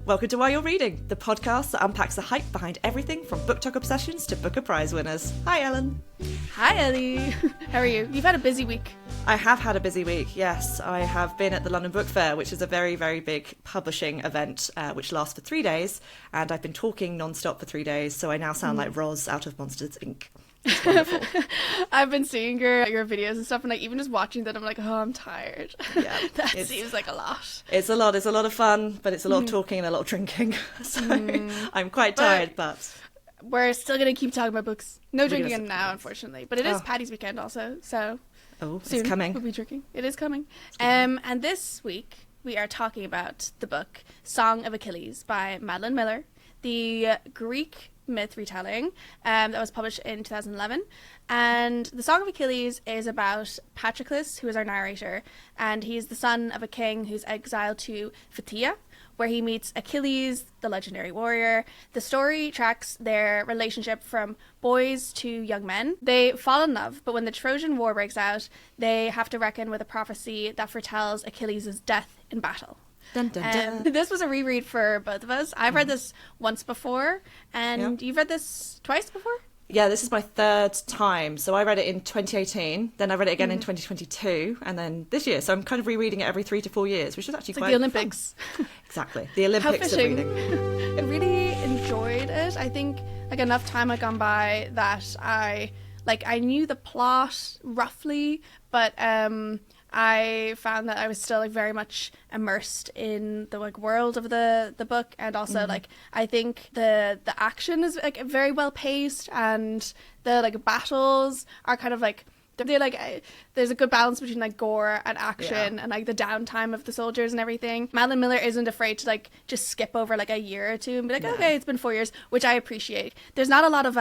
Welcome to While You're Reading, the podcast that unpacks the hype behind everything from book talk obsessions to Booker Prize winners. Hi, Ellen. Hi, Ellie. How are you? You've had a busy week. I have had a busy week, yes. I have been at the London Book Fair, which is a very, very big publishing event, which lasts for 3 days, and I've been talking non-stop for 3 days, so I now sound like Roz out of Monsters, Inc. It's wonderful. I've been seeing your videos and stuff, and like even just watching that, I'm like, oh, I'm tired. Yeah, that seems like a lot. It's a lot. It's a lot of fun, but it's a lot of talking and a lot of drinking. So I'm quite tired, but we're still gonna keep talking about books. No drinking now, unfortunately, but it is Paddy's weekend also, so soon it's coming. We'll be drinking. It is coming. And this week we are talking about the book Song of Achilles by Madeline Miller, the Greek myth retelling that was published in 2011. And the Song of Achilles is about Patroclus, who is our narrator, and he's the son of a king who's exiled to Phthia, where he meets Achilles, the legendary warrior. The story tracks their relationship from boys to young men. They fall in love, but when the Trojan War breaks out, they have to reckon with a prophecy that foretells Achilles' death in battle. Dun, dun, dun. This was a reread for both of us. I've read this once before, and you've read this twice before? Yeah, this is my third time. So I read it in 2018, then I read it again in 2022, and then this year. So I'm kind of rereading it every 3 to 4 years, which is actually it's quite like the Olympics. Fun. Exactly, the Olympics of reading. I really enjoyed it. I think like enough time had gone by that I knew the plot roughly, but I found that I was still like very much immersed in the like world of the book, and also like I think the action is like very well paced, and the like battles are kind of like they're like there's a good balance between like gore and action and like the downtime of the soldiers and everything. Madeline Miller isn't afraid to like just skip over like a year or two and be like, okay, it's been 4 years, which I appreciate. There's not a lot of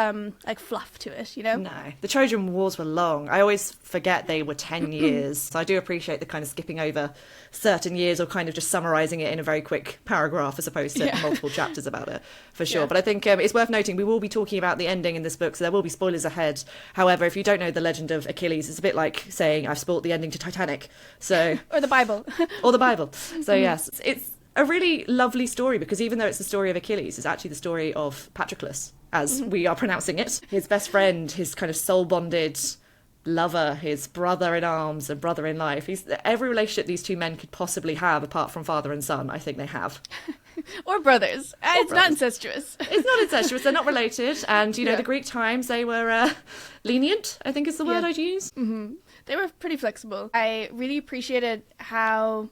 like fluff to it, you know? No, the Trojan Wars were long. I always forget they were 10 years. So I do appreciate the kind of skipping over certain years or kind of just summarising it in a very quick paragraph as opposed to multiple chapters about it, for sure. But I think it's worth noting we will be talking about the ending in this book, so there will be spoilers ahead. However, if you don't know the legend of Achilles, it's a bit like saying I've spoiled the ending to Titanic. So or the Bible. Or the Bible. So yes, it's a really lovely story, because even though it's the story of Achilles, it's actually the story of Patroclus, as we are pronouncing it. His best friend, his kind of soul-bonded lover, his brother in arms and brother in life. Every relationship these two men could possibly have, apart from father and son, I think they have. Or brothers. It's not incestuous. It's not incestuous. They're not related. And, you know, the Greek times, they were lenient, I think is the word I'd use. Mm-hmm. They were pretty flexible. I really appreciated how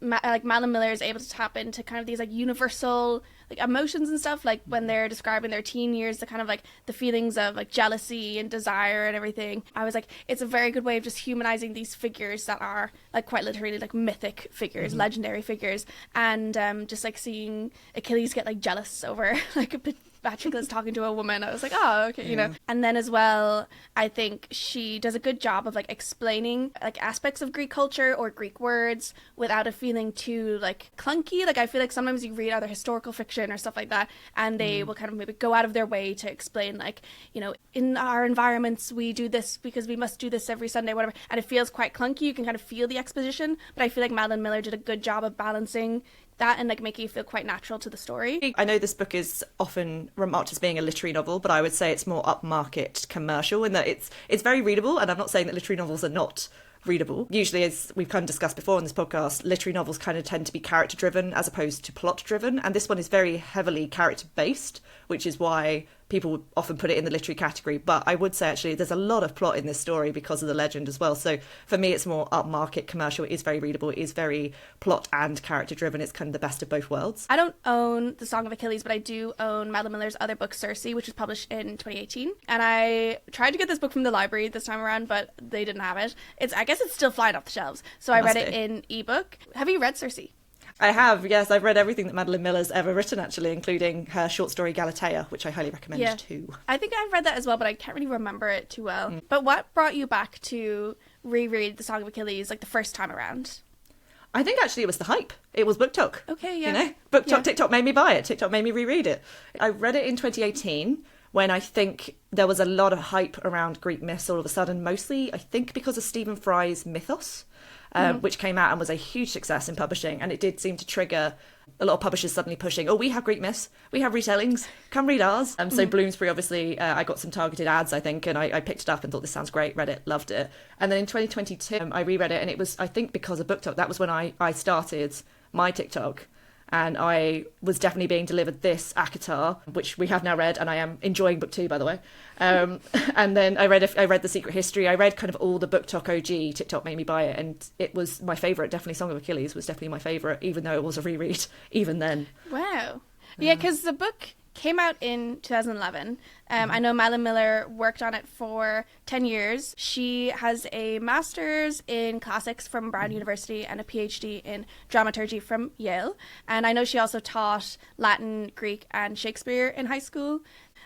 Madeline Miller is able to tap into kind of these like universal like emotions and stuff, like when they're describing their teen years, the kind of like the feelings of like jealousy and desire and everything. I was like, it's a very good way of just humanizing these figures that are like quite literally like mythic figures, legendary figures, and just like seeing Achilles get like jealous over like Patroclus talking to a woman. I was like, oh, okay, you know. And then as well, I think she does a good job of like explaining like aspects of Greek culture or Greek words without it feeling too like clunky. Like I feel like sometimes you read other historical fiction or stuff like that, and they will kind of maybe go out of their way to explain like, you know, in our environments we do this because we must do this every Sunday, whatever, and it feels quite clunky. You can kind of feel the exposition, but I feel like Madeline Miller did a good job of balancing that and like making it feel quite natural to the story. I know this book is often remarked as being a literary novel, but I would say it's more upmarket commercial in that it's very readable, and I'm not saying that literary novels are not readable. Usually, as we've kind of discussed before on this podcast, literary novels kind of tend to be character driven as opposed to plot driven, and this one is very heavily character based, which is why people would often put it in the literary category. But I would say actually there's a lot of plot in this story because of the legend as well. So for me, it's more upmarket commercial. It is very readable. It is very plot and character driven. It's kind of the best of both worlds. I don't own The Song of Achilles, but I do own Madeline Miller's other book, Circe, which was published in 2018. And I tried to get this book from the library this time around, but they didn't have it. I guess it's still flying off the shelves. So I read it in ebook. Have you read Circe? I have, yes. I've read everything that Madeline Miller's ever written, actually, including her short story Galatea, which I highly recommend too. I think I've read that as well, but I can't really remember it too well. But what brought you back to reread The Song of Achilles, like the first time around? I think actually it was the hype. It was BookTok. Okay, yeah. You know, BookTok, TikTok made me buy it. TikTok made me reread it. I read it in 2018 when I think there was a lot of hype around Greek myths all of a sudden, mostly, I think, because of Stephen Fry's Mythos. which came out and was a huge success in publishing. And it did seem to trigger a lot of publishers suddenly pushing, oh, we have Greek myths, we have retellings, come read ours. So Bloomsbury, obviously, I got some targeted ads, I think, and I picked it up and thought, this sounds great, read it, loved it. And then in 2022, I reread it, and it was, I think, because of BookTok, that was when I started my TikTok. And I was definitely being delivered this ACOTAR, which we have now read, and I am enjoying book 2, by the way. And then I read The Secret History. I read kind of all the BookTok OG. TikTok made me buy it, and it was my favourite. Definitely Song of Achilles was definitely my favourite, even though it was a reread, even then. Wow. Yeah, because the book came out in 2011. I know Madeline Miller worked on it for 10 years. She has a master's in classics from Brown University and a PhD in dramaturgy from Yale. And I know she also taught Latin, Greek, and Shakespeare in high school.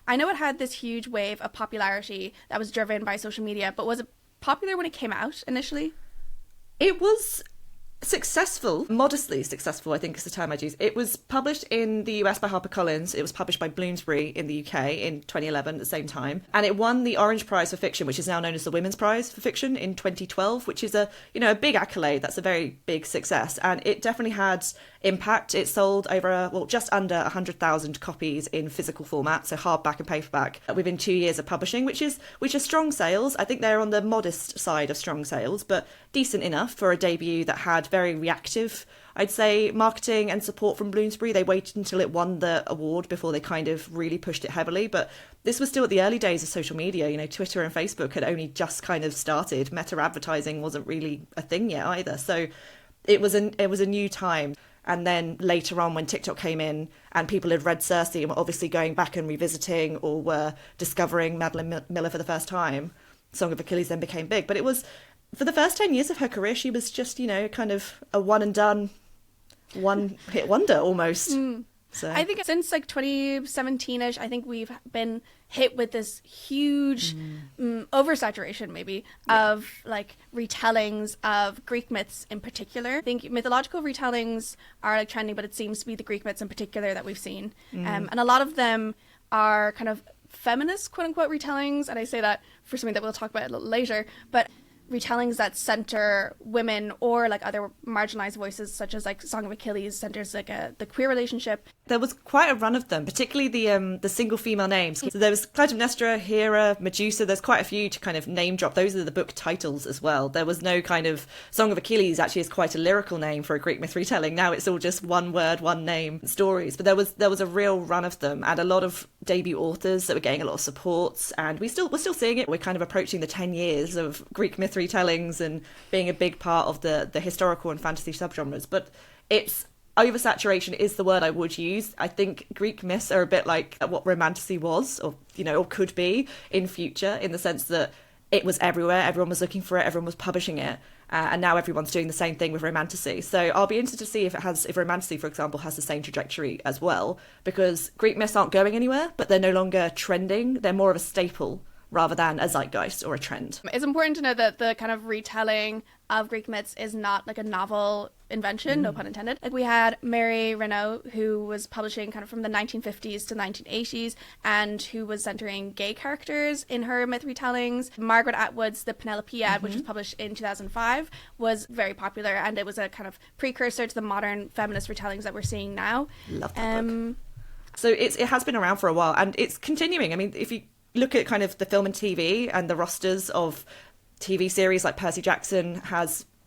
I know it had this huge wave of popularity that was driven by social media, but was it popular when it came out initially? It was successful, modestly successful, I think is the term I'd use. It was published in the US by HarperCollins. It was published by Bloomsbury in the UK in 2011 at the same time. And it won the Orange Prize for Fiction, which is now known as the Women's Prize for Fiction, in 2012, which is a big accolade. That's a very big success. And it definitely had impact. It sold over, just under 100,000 copies in physical format, so hardback and paperback, within 2 years of publishing, which is strong sales. I think they're on the modest side of strong sales, but decent enough for a debut that had very reactive, I'd say, marketing and support from Bloomsbury. They waited until it won the award before they kind of really pushed it heavily. But this was still at the early days of social media. Twitter and Facebook had only just kind of started. Meta advertising wasn't really a thing yet either. So it was a new time. And then later on, when TikTok came in and people had read Circe and were obviously going back and revisiting or were discovering Madeline Miller for the first time, Song of Achilles then became big. But it was, for the first 10 years of her career, she was just, kind of a one and done, one hit wonder almost. So I think since 2017-ish, I think we've been hit with this huge oversaturation maybe of retellings of Greek myths in particular. I think mythological retellings are trending, but it seems to be the Greek myths in particular that we've seen. And a lot of them are kind of feminist, quote unquote, retellings. And I say that for something that we'll talk about a little later, but retellings that center women or other marginalized voices, such as Song of Achilles centers the queer relationship. There was quite a run of them, particularly the single female names. So there was Clytemnestra, Hera, Medusa. There's quite a few to kind of name drop. Those are the book titles as well. There was no kind of Song of Achilles actually is quite a lyrical name for a Greek myth retelling. Now it's all just one word, one name stories. But there was a real run of them, and a lot of debut authors that were getting a lot of support. And we're still seeing it. We're kind of approaching the 10 years of Greek myth retellings and being a big part of the historical and fantasy subgenres. But it's oversaturation is the word I would use. I think Greek myths are a bit like what romantasy was, or could be in future, in the sense that it was everywhere. Everyone was looking for it. Everyone was publishing it. And now everyone's doing the same thing with romantasy. So I'll be interested to see if romantasy, for example, has the same trajectory as well, because Greek myths aren't going anywhere, but they're no longer trending. They're more of a staple rather than a zeitgeist or a trend. It's important to know that the kind of retelling of Greek myths is not a novel invention, no pun intended. We had Mary Renaud, who was publishing kind of from the 1950s to 1980s and who was centering gay characters in her myth retellings. Margaret Atwood's The Penelopiad, which was published in 2005, was very popular, and it was a kind of precursor to the modern feminist retellings that we're seeing now. Love that book. So it has been around for a while, and it's continuing. I mean, if you look at kind of the film and TV and the rosters of TV series like Percy Jackson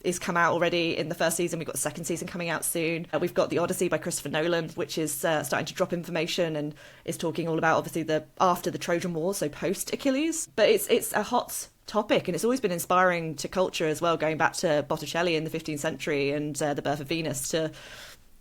is come out already in the first season. We've got the second season coming out soon. We've got The Odyssey by Christopher Nolan, which is starting to drop information and is talking all about obviously after the Trojan War, so post Achilles. But it's a hot topic, and it's always been inspiring to culture as well, going back to Botticelli in the 15th century and The Birth of Venus, to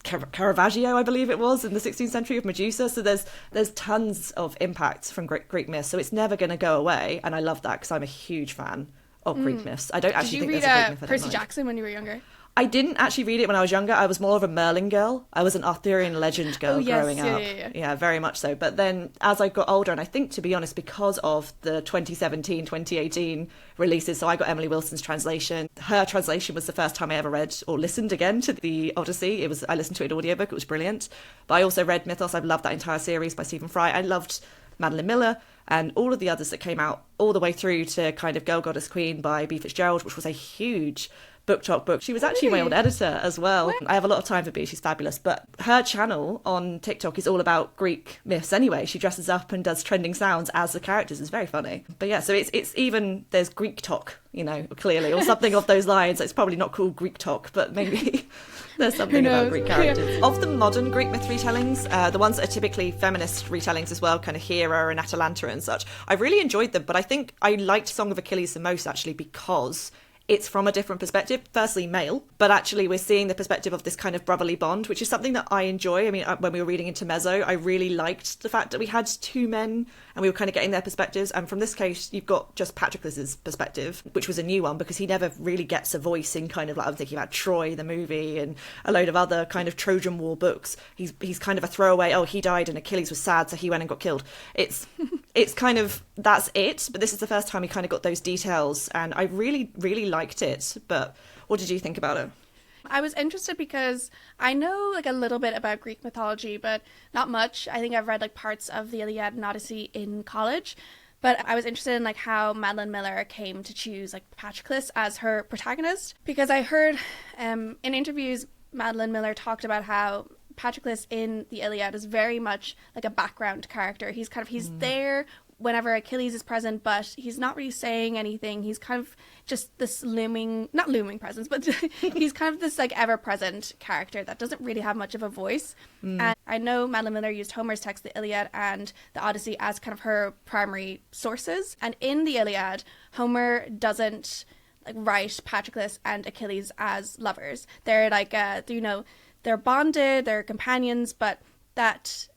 Caravaggio, I believe it was, in the 16th century, of Medusa. So there's tons of impact from Greek myths. So it's never going to go away, and I love that because I'm a huge fan of Greek myths. I don't actually think there's a Greek myth I don't Did you read Percy like. Jackson when you were younger? I didn't actually read it when I was younger. I was more of a Merlin girl. I was an Arthurian legend girl growing up. Yeah, very much so. But then as I got older, and I think, to be honest, because of the 2017, 2018 releases, so I got Emily Wilson's translation. Her translation was the first time I ever read or listened again to The Odyssey. I listened to it in audiobook. It was brilliant. But I also read Mythos. I've loved that entire series by Stephen Fry. I loved Madeline Miller and all of the others that came out all the way through to kind of Girl, Goddess, Queen by B. Fitzgerald, which was a huge Book Talk book. She was actually my old editor as well. I have a lot of time for Bea. She's fabulous. But her channel on TikTok is all about Greek myths anyway. She dresses up and does trending sounds as the characters. It's very funny. But yeah, so it's even, there's Greek talk, you know, clearly, or something of those lines. It's probably not called Greek talk, but maybe there's something about Greek characters. Of the modern Greek myth retellings, the ones that are typically feminist retellings as well, kind of Hera and Atalanta and such, I really enjoyed them. But I think I liked Song of Achilles the most, actually, because it's from a different perspective. Firstly, male, but actually we're seeing the perspective of this kind of brotherly bond, which is something that I enjoy. I mean, when we were reading Intermezzo, I really liked the fact that we had two men and we were kind of getting their perspectives. And from this case, you've got just Patroclus's perspective, which was a new one because he never really gets a voice in kind of like, I'm thinking about Troy, the movie, and a load of other kind of Trojan War books. He's kind of a throwaway, oh, he died and Achilles was sad, so he went and got killed. It's kind of, that's it. But this is the first time we kind of got those details. And I really, really liked it. But what did you think about it? I was interested because I know like a little bit about Greek mythology, but not much. I think I've read like parts of the Iliad and Odyssey in college. But I was interested in like how Madeline Miller came to choose like Patroclus as her protagonist. Because I heard in interviews, Madeline Miller talked about how Patroclus in the Iliad is very much like a background character. He's there whenever Achilles is present, but he's not really saying anything. He's kind of just this not looming presence, but he's kind of this like ever-present character that doesn't really have much of a voice. And I know Madeline Miller used Homer's text, the Iliad and the Odyssey, as kind of her primary sources. And in the Iliad, Homer doesn't like write Patroclus and Achilles as lovers. They're like, they're bonded, they're companions, but that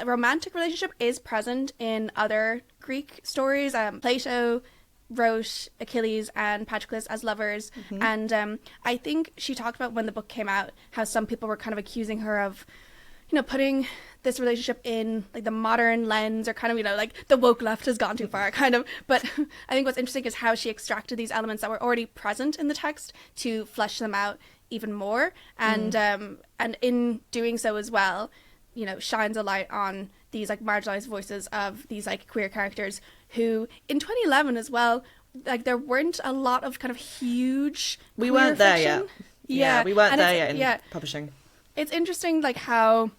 romantic relationship is present in other Greek stories. Plato wrote Achilles and Patroclus as lovers, and I think she talked about when the book came out how some people were kind of accusing her of, putting this relationship in like the modern lens, or kind of, like the woke left has gone too far, kind of. But I think what's interesting is how she extracted these elements that were already present in the text to flesh them out even more, and in doing so as well, shines a light on these like marginalized voices of these like queer characters who in 2011 as well, like there weren't a lot of kind of huge we weren't there fiction. yet. We weren't there yet in publishing. It's interesting like how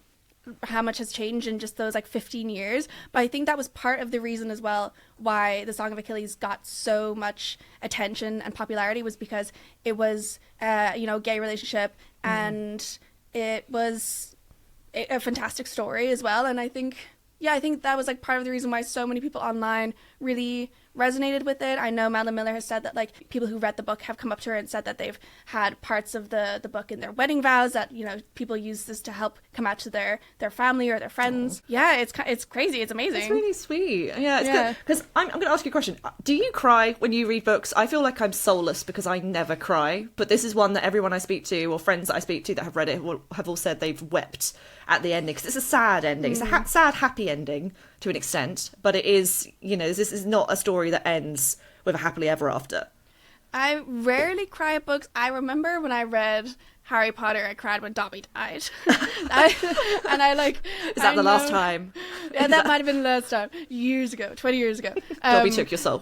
much has changed in just those like 15 years, but I think that was part of the reason as well why the Song of Achilles got so much attention and popularity, was because it was a gay relationship, and it was a fantastic story as well. And I think that was like part of the reason why so many people online really resonated with it. I know Madeline Miller has said that like people who read the book have come up to her and said that they've had parts of the book in their wedding vows, that people use this to help come out to their family or their friends. Yeah, it's crazy. It's amazing. It's really sweet. Yeah, it's good. Because I'm going to ask you a question. Do you cry when you read books? I feel like I'm soulless because I never cry, but this is one that everyone I speak to, or friends that I speak to that have read it, have all said they've wept at the ending, because it's a sad ending. It's a sad, happy ending to an extent, but it is, this is not a story that ends with a happily ever after. I rarely cry at books. I remember when I read Harry Potter, I cried when Dobby died. Is that the last time? Yeah, that might have been the last time. 20 years ago. Dobby took your soul.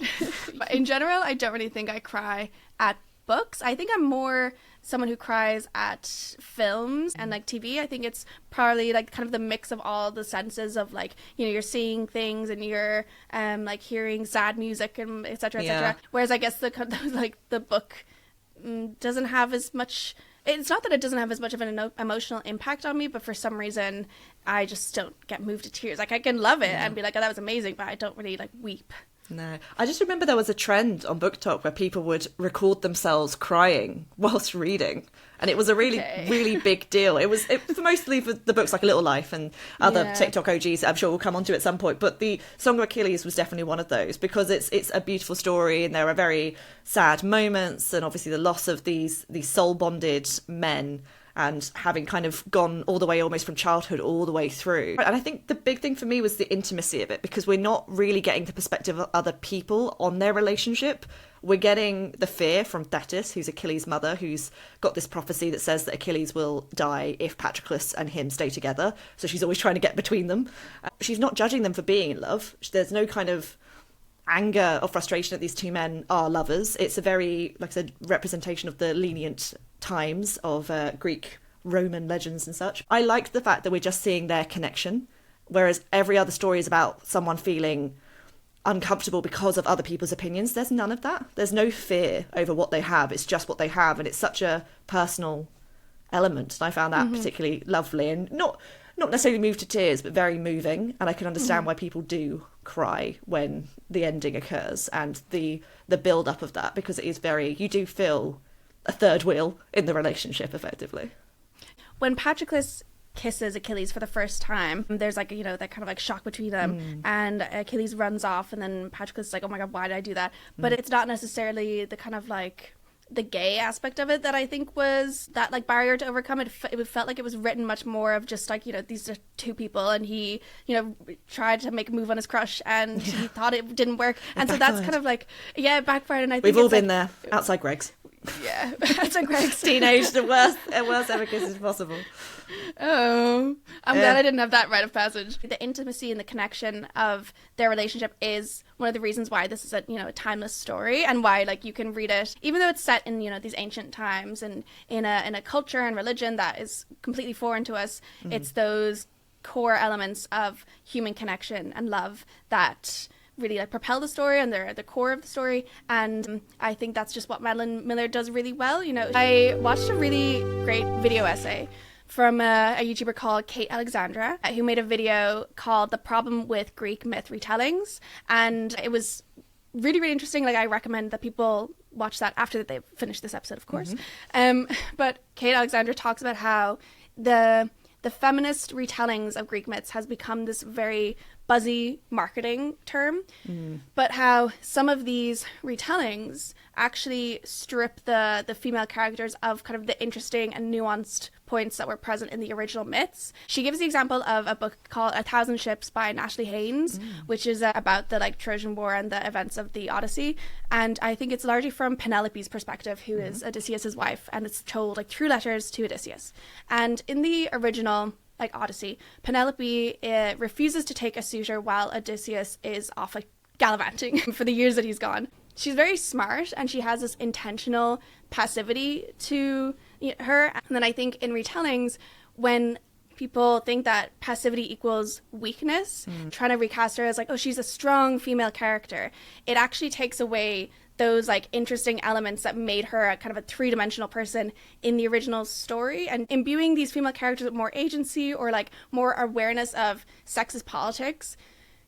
But in general, I don't really think I cry at books. I think I'm more someone who cries at films and like TV. I think it's probably like kind of the mix of all the senses of like, you're seeing things and you're like hearing sad music and etc. etc. Whereas I guess the book doesn't have as much. It's not that it doesn't have as much of an emotional impact on me, but for some reason I just don't get moved to tears. Like I can love it and be like, oh, that was amazing, but I don't really like weep. No. I just remember there was a trend on Book Talk where people would record themselves crying whilst reading. And it was a really, really big deal. It was mostly for the books like A Little Life and other TikTok OGs that I'm sure we'll come onto at some point. But the Song of Achilles was definitely one of those, because it's a beautiful story and there are very sad moments, and obviously the loss of these soul-bonded men, and having kind of gone all the way almost from childhood all the way through. And I think the big thing for me was the intimacy of it, because we're not really getting the perspective of other people on their relationship. We're getting the fear from Thetis, who's Achilles' mother, who's got this prophecy that says that Achilles will die if Patroclus and him stay together. So she's always trying to get between them. She's not judging them for being in love. There's no kind of anger or frustration that these two men are lovers. It's a very, like I said, representation of the lenient times of Greek Roman legends and such. I liked the fact that we're just seeing their connection, whereas every other story is about someone feeling uncomfortable because of other people's opinions. There's none of that. There's no fear over what they have. It's just what they have, and it's such a personal element. And I found that particularly lovely, and not necessarily moved to tears, but very moving. And I can understand why people do cry when the ending occurs and the build up of that, because it is very, you do feel a third wheel in the relationship effectively. When Patroclus kisses Achilles for the first time, there's like, you know, that kind of like shock between them, and Achilles runs off, and then Patroclus is like, oh my god, why did I do that? But it's not necessarily the kind of like the gay aspect of it that I think was that like barrier to overcome. It felt like it was written much more of just like, you know, these are two people, and he, you know, tried to make a move on his crush, and he thought it didn't work, and so that's kind of like, yeah, it backfired. And I think we've all been there, outside Greg's. Yeah, outside Greg's. Teenage, the worst ever kisses possible. Oh, I'm glad I didn't have that rite of passage. The intimacy and the connection of their relationship is one of the reasons why this is a, you know, a timeless story, and why like you can read it even though it's set in, you know, these ancient times and in a culture and religion that is completely foreign to us. It's those core elements of human connection and love that really like propel the story, and they're the core of the story. And I think that's just what Madeline Miller does really well. You know, I watched a really great video essay from a YouTuber called Kate Alexandra, who made a video called The Problem with Greek Myth Retellings, and it was really, really interesting. Like, I recommend that people watch that after they've finished this episode, of course. But Kate Alexandra talks about how the feminist retellings of Greek myths has become this very buzzy marketing term, but how some of these retellings actually strip the female characters of kind of the interesting and nuanced points that were present in the original myths. She gives the example of a book called 1,000 Ships by Ashley Haynes, which is about the like Trojan War and the events of the Odyssey. And I think it's largely from Penelope's perspective, who is Odysseus's wife, and it's told like through letters to Odysseus. And in the original like Odyssey, Penelope refuses to take a suitor while Odysseus is off like gallivanting for the years that he's gone. She's very smart, and she has this intentional passivity to her. And then I think in retellings, when people think that passivity equals weakness, trying to recast her as like, oh, she's a strong female character, it actually takes away those like interesting elements that made her a kind of a three-dimensional person in the original story, and imbuing these female characters with more agency or like more awareness of sexist politics.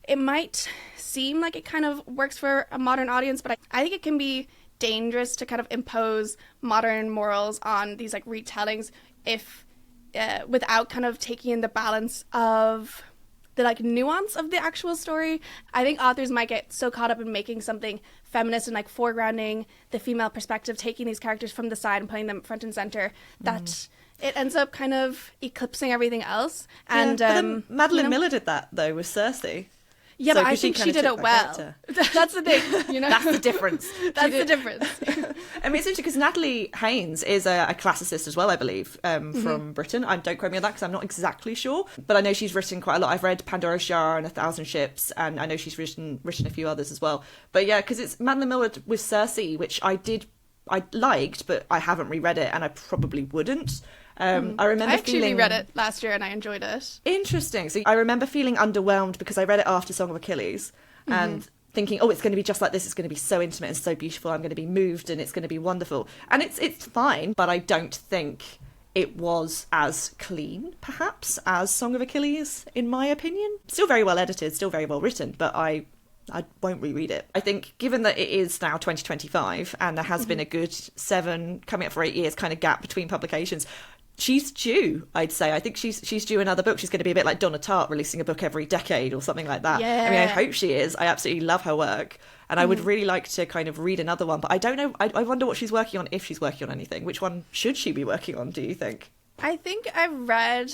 It might seem like it kind of works for a modern audience, but I think it can be dangerous to kind of impose modern morals on these like retellings if without kind of taking in the balance of the like nuance of the actual story. I think authors might get so caught up in making something feminist and like foregrounding the female perspective, taking these characters from the side and putting them front and center, that it ends up kind of eclipsing everything else. And but then Madeline Miller did that though with Cersei. Yeah, so, but I think she did it well. That's the thing, you know? That's the difference. That's the difference. I mean, it's interesting because Natalie Haynes is a classicist as well, I believe, from Britain. Don't quote me on that because I'm not exactly sure. But I know she's written quite a lot. I've read Pandora's Jar and 1,000 Ships, and I know she's written a few others as well. But yeah, because it's Madeline Miller with Cersei, which I liked, but I haven't reread it, and I probably wouldn't. I remember actually read it last year and I enjoyed it. Interesting. So I remember feeling underwhelmed because I read it after Song of Achilles and thinking, oh, it's going to be just like this. It's going to be so intimate and so beautiful. I'm going to be moved and it's going to be wonderful. And it's fine, but I don't think it was as clean, perhaps, as Song of Achilles, in my opinion. Still very well edited, still very well written, but I won't reread it. I think given that it is now 2025 and there has been a good 7, coming up for 8 years kind of gap between publications, she's due, I'd say. I think she's due another book. She's going to be a bit like Donna Tartt, releasing a book every decade or something like that. Yeah. I mean, I hope she is. I absolutely love her work. And I would really like to kind of read another one. But I don't know. I wonder what she's working on, if she's working on anything. Which one should she be working on, do you think? I think I've read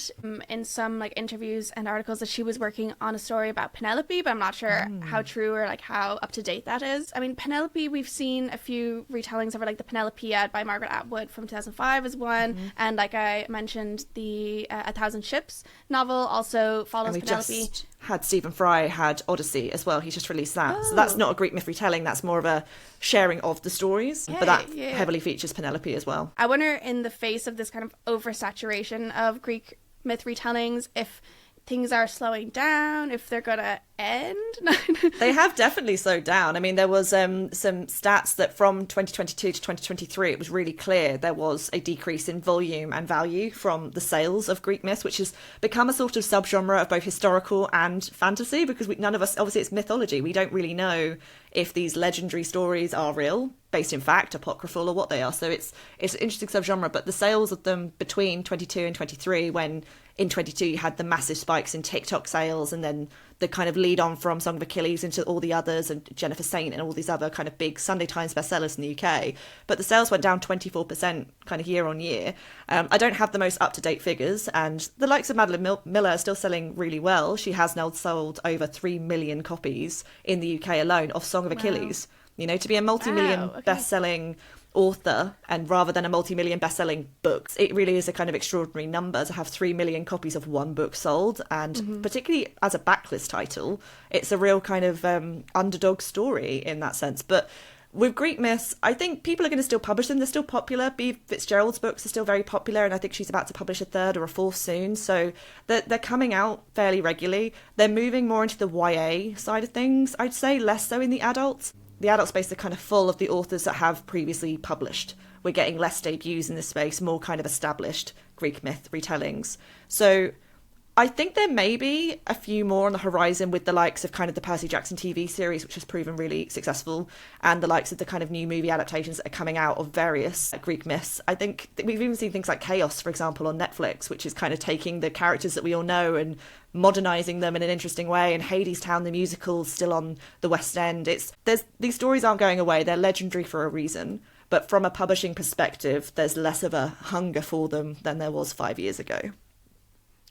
in some like interviews and articles that she was working on a story about Penelope, but I'm not sure how true or like how up to date that is. I mean, Penelope, we've seen a few retellings of her, like the Penelopiad by Margaret Atwood from 2005 is one, and like I mentioned, the 1,000 Ships novel also follows and we Penelope. Just had Stephen Fry had Odyssey as well. He's just released that. So that's not a Greek myth retelling. That's more of a sharing of the stories. But that heavily features Penelope as well. I wonder, in the face of this kind of oversaturation of Greek myth retellings, if things are slowing down, if they're gonna end. They have definitely slowed down. I mean, there was some stats that from 2022 to 2023, it was really clear there was a decrease in volume and value from the sales of Greek myths, which has become a sort of subgenre of both historical and fantasy, because none of us, obviously it's mythology, we don't really know if these legendary stories are real, based in fact, apocryphal, or what they are. So it's an interesting subgenre, but the sales of them between 22 and 23, when in 22 you had the massive spikes in TikTok sales, and then the kind of lead on from Song of Achilles into all the others, and Jennifer Saint and all these other kind of big Sunday Times bestsellers in the UK. But the sales went down 24% kind of year on year. I don't have the most up-to-date figures, and the likes of Madeline Miller are still selling really well. She has now sold over 3 million copies in the UK alone of Song of Achilles. You know, to be a multi-million best-selling author, and rather than a multi-million best-selling book, it really is a kind of extraordinary number to have 3 million copies of one book sold. And particularly as a backlist title, it's a real kind of underdog story in that sense. But with Greek myths, I think people are going to still publish them. They're still popular. B. Fitzgerald's books are still very popular, and I think she's about to publish a third or a fourth soon. So they're coming out fairly regularly. They're moving more into the YA side of things, I'd say, less so in the adults. The adult space are kind of full of the authors that have previously published. We're getting less debuts in this space, more kind of established Greek myth retellings. So I think there may be a few more on the horizon, with the likes of kind of the Percy Jackson TV series, which has proven really successful, and the likes of the kind of new movie adaptations that are coming out of various Greek myths. I think we've even seen things like Chaos, for example, on Netflix, which is kind of taking the characters that we all know and modernising them in an interesting way. And Hadestown, the musical, still on the West End. These stories aren't going away. They're legendary for a reason. But from a publishing perspective, there's less of a hunger for them than there was 5 years ago.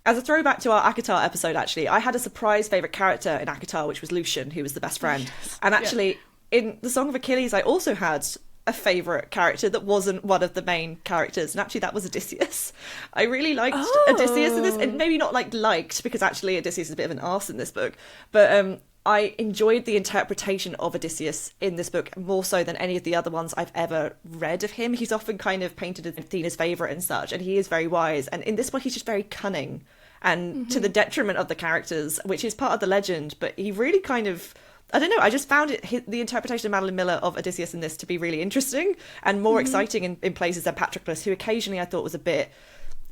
As a throwback to our ACOTAR episode, actually, I had a surprise favourite character in ACOTAR, which was Lucian, who was the best friend. Yes. And actually, in the Song of Achilles, I also had a favourite character that wasn't one of the main characters, and actually that was Odysseus. I really liked Odysseus in this, and maybe not liked, because actually Odysseus is a bit of an arse in this book, but I enjoyed the interpretation of Odysseus in this book more so than any of the other ones I've ever read of him. He's often kind of painted as Athena's favourite and such, and he is very wise. And in this one, he's just very cunning, and to the detriment of the characters, which is part of the legend. But he really kind of, I don't know, I just found the interpretation of Madeline Miller of Odysseus in this to be really interesting and more exciting in places than Patroclus, who occasionally I thought was a bit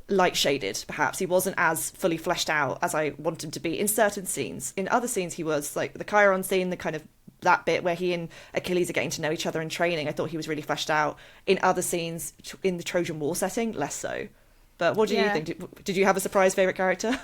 light shaded. Perhaps he wasn't as fully fleshed out as I want him to be in certain scenes. In other scenes he was, like the Chiron scene, the kind of that bit where he and Achilles are getting to know each other in training, I thought he was really fleshed out. In other scenes in the Trojan War setting, less so. But what do you think? Did you have a surprise favourite character?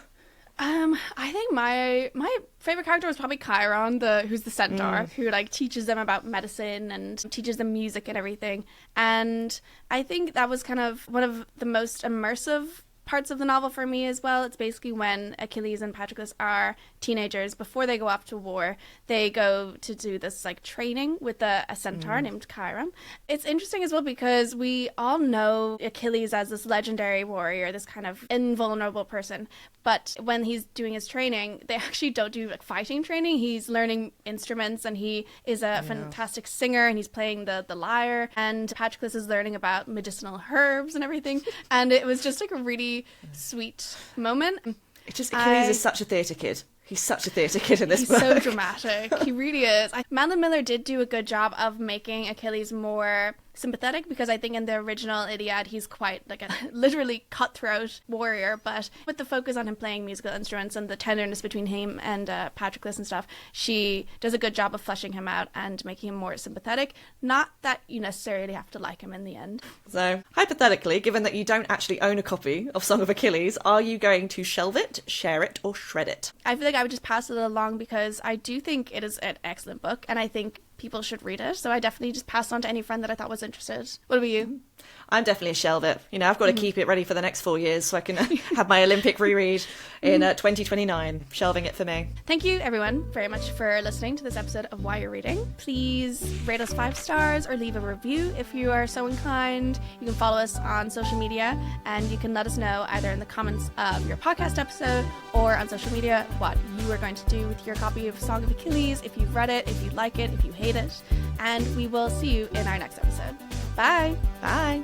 I think my favorite character was probably Chiron, who's the centaur, who like teaches them about medicine and teaches them music and everything. And I think that was kind of one of the most immersive parts of the novel for me as well. It's basically when Achilles and Patroclus are teenagers, before they go off to war, they go to do this like training with a centaur named Chiron. It's interesting as well because we all know Achilles as this legendary warrior, this kind of invulnerable person, but when he's doing his training, they actually don't do like fighting training. He's learning instruments, and he is a fantastic singer, and he's playing the lyre, and Patroclus is learning about medicinal herbs and everything. And it was just like a really sweet moment. It's just Achilles is such a theatre kid. He's such a theatre kid in this book. He's so dramatic. He really is. Madeline Miller did do a good job of making Achilles more sympathetic, because I think in the original Iliad he's quite like a literally cutthroat warrior, but with the focus on him playing musical instruments and the tenderness between him and Patroclus and stuff, she does a good job of fleshing him out and making him more sympathetic. Not that you necessarily have to like him in the end. So hypothetically, given that you don't actually own a copy of Song of Achilles, are you going to shelve it, share it, or shred it? I feel like I would just pass it along, because I do think it is an excellent book, and I think people should read it. So I definitely just passed on to any friend that I thought was interested. What about you? I'm definitely a shelve it. You know, I've got to keep it ready for the next 4 years so I can have my Olympic reread in 2029. Shelving it for me. Thank you, everyone, very much for listening to this episode of Why You're Reading. Please rate us 5 stars or leave a review if you are so inclined. You can follow us on social media, and you can let us know either in the comments of your podcast episode or on social media what you are going to do with your copy of Song of Achilles, if you've read it, if you like it, if you hate it. And we will see you in our next episode. Bye! Bye!